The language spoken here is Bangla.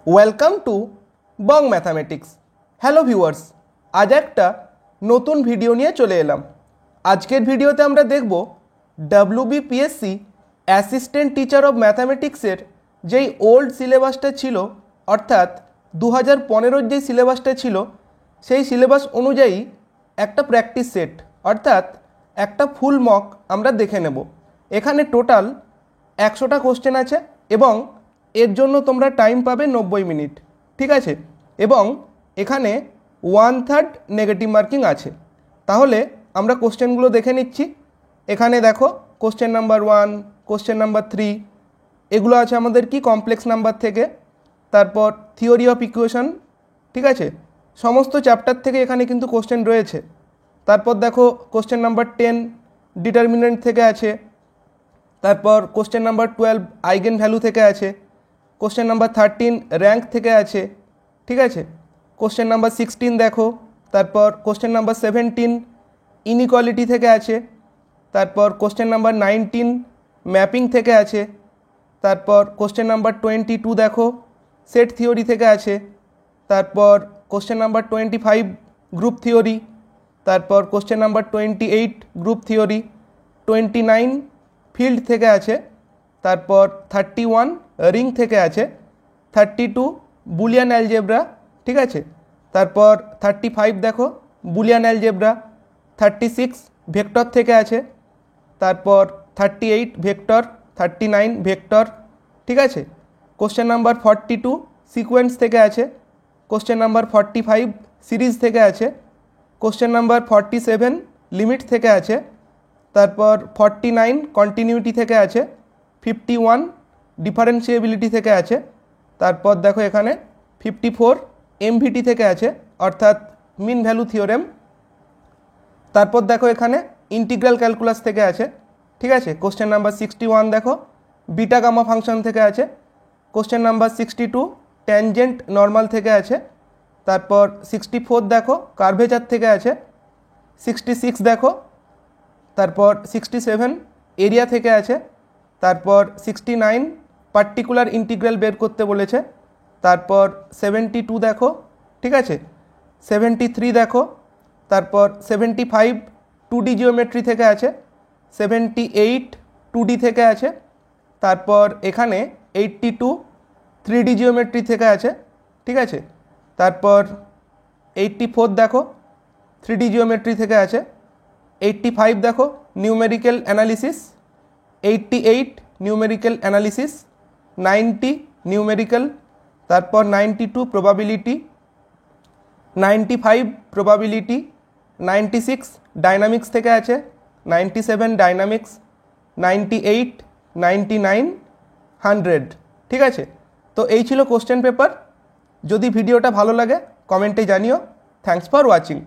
Welcome to Bong mathematics. Hello viewers, আজ একটা নতুন ভিডিও নিয়ে চলে এলাম। আজকের ভিডিওতে আমরা দেখব WBPSC অ্যাসিস্ট্যান্ট টিচার অফ ম্যাথামেটিক্সের যেই ওল্ড সিলেবাসটা ছিল, অর্থাৎ 2015-র যেই সিলেবাসটা ছিল, সেই সিলেবাস অনুযায়ী একটা প্র্যাকটিস সেট অর্থাৎ একটা ফুল মক আমরা দেখে নেব। এখানে টোটাল 100টা কোশ্চেন আছে এবং এর জন্য তোমরা টাইম পাবে 90 মিনিট, ঠিক আছে। এবং এখানে 1/3 নেগেটিভ মার্কিং আছে। তাহলে আমরা কোশ্চেনগুলো দেখে নিচ্ছি। এখানে দেখো কোশ্চেন নাম্বার 1, কোশ্চেন নাম্বার 3 এগুলো আছে আমাদের কি কমপ্লেক্স নাম্বার থেকে। তারপর থিওরি অফ ইকুয়েশন, ঠিক আছে, সমস্ত চ্যাপ্টার থেকে এখানে কিন্তু কোশ্চেন রয়েছে। তারপর দেখো কোশ্চেন নাম্বার 10 ডিটারমিনেন্ট থেকে আছে। তারপর কোশ্চেন নাম্বার 12 আইগেন ভ্যালু থেকে আছে। কোশ্চেন নাম্বার 13 র্যাঙ্ক থেকে আছে, ঠিক আছে। কোশ্চেন নাম্বার 16 দেখো। তারপর কোশ্চেন নাম্বার 17 ইনইকুয়ালিটি থেকে আছে। তারপর কোশ্চেন নাম্বার 19 ম্যাপিং থেকে আছে। তারপর কোশ্চেন নাম্বার 22 দেখো সেট থিওরি থেকে আছে। তারপর কোশ্চেন নাম্বার 25 গ্রুপ থিওরি। তারপর question number 28 group theory. 29 field থেকে আছে। তারপর 31 রিং থেকে আছে। 32 বুলিয়ান অ্যালজেব্রা, ঠিক আছে। তারপর 35 দেখো বুলিয়ান অ্যালজেব্রা। 36 ভেক্টর থেকে আছে। তারপর 38 ভেক্টর। 39 ভেক্টর, ঠিক আছে। কোশ্চেন নাম্বার 42 সিকোয়েন্স থেকে আছে। কোশ্চেন নাম্বার 45 সিরিজ থেকে আছে। কোশ্চেন নাম্বার 47 লিমিট থেকে আছে। তারপর 49 কন্টিনিউটি থেকে আছে। 51 ডিফারেন্সিয়েবিলিটি থেকে আছে। তারপর দেখো এখানে 54 এমভিটি থেকে আছে, অর্থাৎ মিন ভ্যালু থিওরেম। তারপর দেখো এখানে ইন্টিগ্রাল ক্যালকুলাস থেকে আছে, ঠিক আছে। কোশ্চেন নাম্বার 61 দেখো বিটা গামা ফাংশন থেকে আছে। কোশ্চেন নাম্বার 62 ট্যানজেন্ট নর্মাল থেকে আছে। তারপর 64 দেখো কার্ভেচার থেকে আছে। 66 দেখো, তারপর 67 এরিয়া থেকে আছে। তারপর 69 পার্টিকুলার ইন্টিগ্রাল বের করতে বলেছে। তারপর 72 দেখো, ঠিক আছে। 73 দেখো। তারপর 75 2D জিওমেট্রি থেকে আছে। 78 2D থেকে আছে। তারপর এখানে 82 3D জিওমেট্রি থেকে আছে, ঠিক আছে। তারপর 84 দেখো 3D জিওমেট্রি থেকে আছে। 85 দেখো numerical analysis. 88 numerical analysis. 90 numerical. তারপর 92 প্রবাবিলিটি। 95 প্রবাবিলিটি। 96 ডাইনামিক্স থেকে আছে। 97 ডাইনামিক্স। 98 99 100, ঠিক আছে। তো এই ছিল কোশ্চেন পেপার। যদি ভিডিওটা ভালো লাগে কমেন্টে জানিও। Thanks for watching.